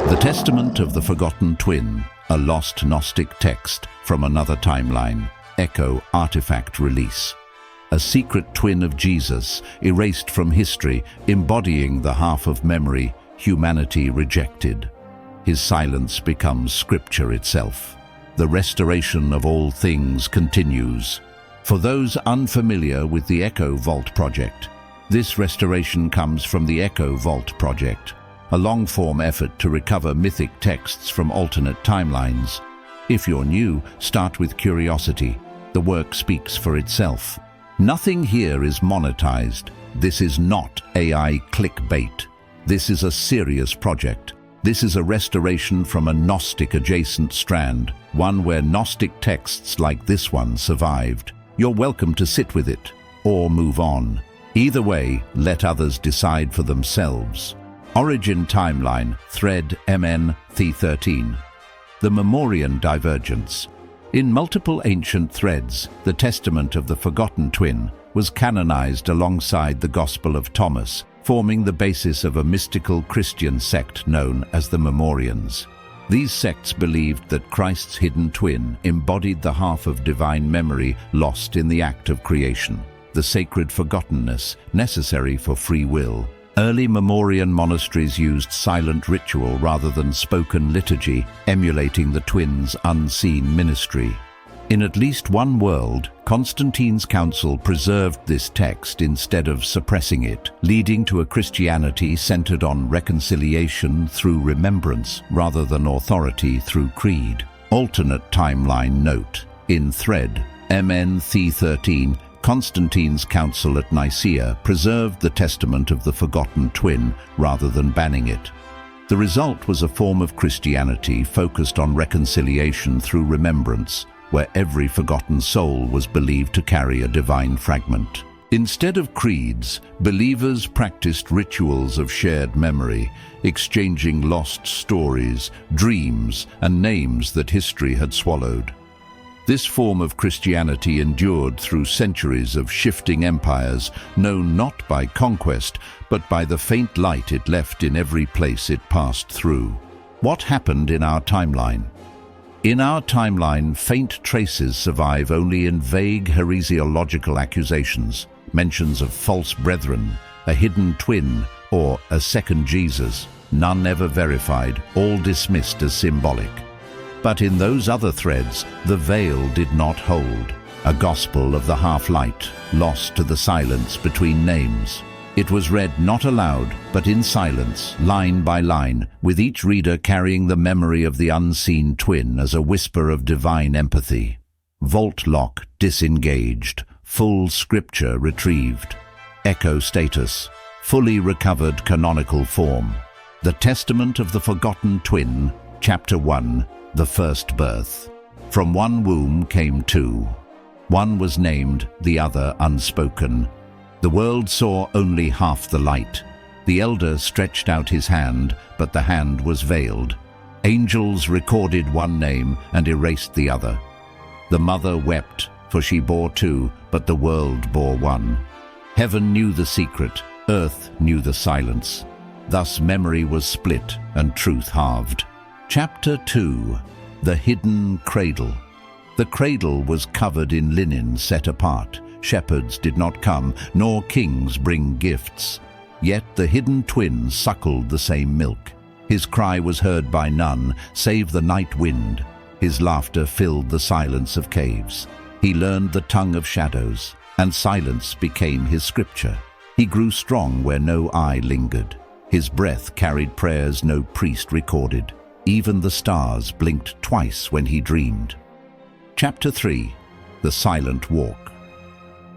The Testament of the Forgotten Twin, a lost Gnostic text from another timeline, EchoArtifactRelease. A secret twin of Jesus, erased from history, embodying the half of memory humanity rejected. His silence becomes scripture itself. The restoration of all things continues. For those unfamiliar with the Echo Vault project, this restoration comes from the Echo Vault project, a long-form effort to recover mythic texts from alternate timelines. If you're new, start with curiosity. The work speaks for itself. Nothing here is monetized. This is not AI clickbait. This is a serious project. This is a restoration from a Gnostic adjacent strand, one where Gnostic texts like this one survived. You're welcome to sit with it, or move on. Either way, let others decide for themselves. Origin Timeline, Thread MN-Th13. The Memorian Divergence. In multiple ancient threads, the Testament of the Forgotten Twin was canonized alongside the Gospel of Thomas, forming the basis of a mystical Christian sect known as the Memorians. These sects believed that Christ's hidden twin embodied the half of divine memory lost in the act of creation, the sacred forgottenness necessary for free will. Early Memorian monasteries used silent ritual rather than spoken liturgy, emulating the twins' unseen ministry. In at least one world, Constantine's council preserved this text instead of suppressing it, leading to a Christianity centered on reconciliation through remembrance rather than authority through creed. Alternate timeline note. In thread MN-Th13, Constantine's council at Nicaea preserved the Testament of the Forgotten Twin rather than banning it. The result was a form of Christianity focused on reconciliation through remembrance, where every forgotten soul was believed to carry a divine fragment. Instead of creeds, believers practiced rituals of shared memory, exchanging lost stories, dreams, and names that history had swallowed. This form of Christianity endured through centuries of shifting empires, known not by conquest, but by the faint light it left in every place it passed through. What happened in our timeline? In our timeline, faint traces survive only in vague heresiological accusations, mentions of false brethren, a hidden twin, or a second Jesus, none ever verified, all dismissed as symbolic. But in those other threads, the veil did not hold, a gospel of the half-light, lost to the silence between names. It was read not aloud, but in silence, line by line, with each reader carrying the memory of the unseen twin as a whisper of divine empathy. Vault lock disengaged, full scripture retrieved. Echo status, fully recovered canonical form. The Testament of the Forgotten Twin, Chapter 1, The First Birth. From one womb came two. One was named, the other unspoken. The world saw only half the light. The elder stretched out his hand, but the hand was veiled. Angels recorded one name and erased the other. The mother wept, for she bore two, but the world bore one. Heaven knew the secret, earth knew the silence. Thus memory was split and truth halved. Chapter 2. The Hidden Cradle. The cradle was covered in linen set apart. Shepherds did not come, nor kings bring gifts. Yet the hidden twin suckled the same milk. His cry was heard by none, save the night wind. His laughter filled the silence of caves. He learned the tongue of shadows, and silence became his scripture. He grew strong where no eye lingered. His breath carried prayers no priest recorded. Even the stars blinked twice when he dreamed. Chapter 3. The Silent Walk.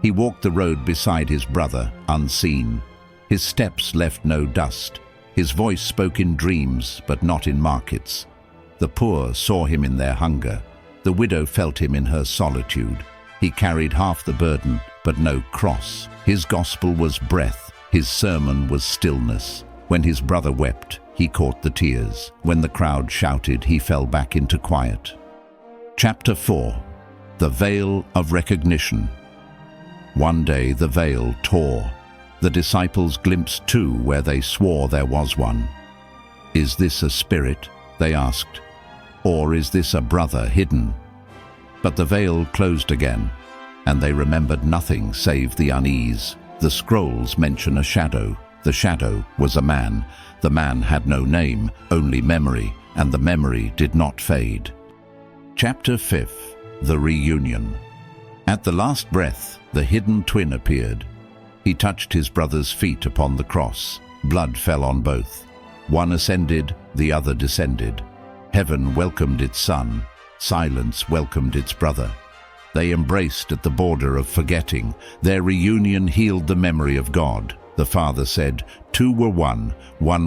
He walked the road beside his brother, unseen. His steps left no dust. His voice spoke in dreams, but not in markets. The poor saw him in their hunger. The widow felt him in her solitude. He carried half the burden, but no cross. His gospel was breath. His sermon was stillness. When his brother wept, he caught the tears. When the crowd shouted, he fell back into quiet. Chapter 4. The Veil of Recognition. One day the veil tore. The disciples glimpsed two where they swore there was one. "Is this a spirit?" they asked. "Or is this a brother hidden?" But the veil closed again, and they remembered nothing save the unease. The scrolls mention a shadow. The shadow was a man. The man had no name, only memory, and the memory did not fade. Chapter 5. The Reunion. At the last breath, the hidden twin appeared. He touched his brother's feet upon the cross. Blood fell on both. One ascended, the other descended. Heaven welcomed its son. Silence welcomed its brother. They embraced at the border of forgetting. Their reunion healed the memory of God. The Father said, "Two were one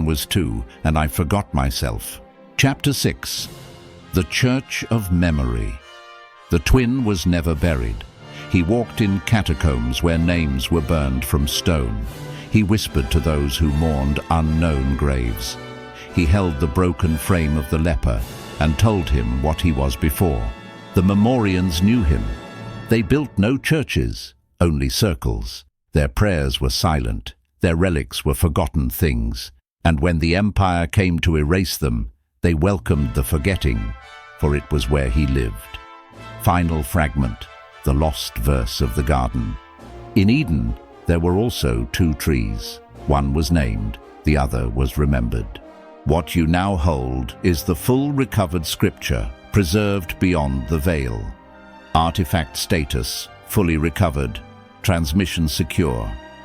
was two, and I forgot myself." Chapter 6. The Church of Memory. The twin was never buried. He walked in catacombs where names were burned from stone. He whispered to those who mourned unknown graves. He held the broken frame of the leper and told him what he was before. The Memorians knew him. They built no churches, only circles. Their prayers were silent. Their relics were forgotten things. And when the empire came to erase them, they welcomed the forgetting, for it was where he lived. Final fragment, the lost verse of the garden. In Eden, there were also two trees. One was named, the other was remembered. What you now hold is the full recovered scripture, preserved beyond the veil. Artifact status, fully recovered. Transmission secure.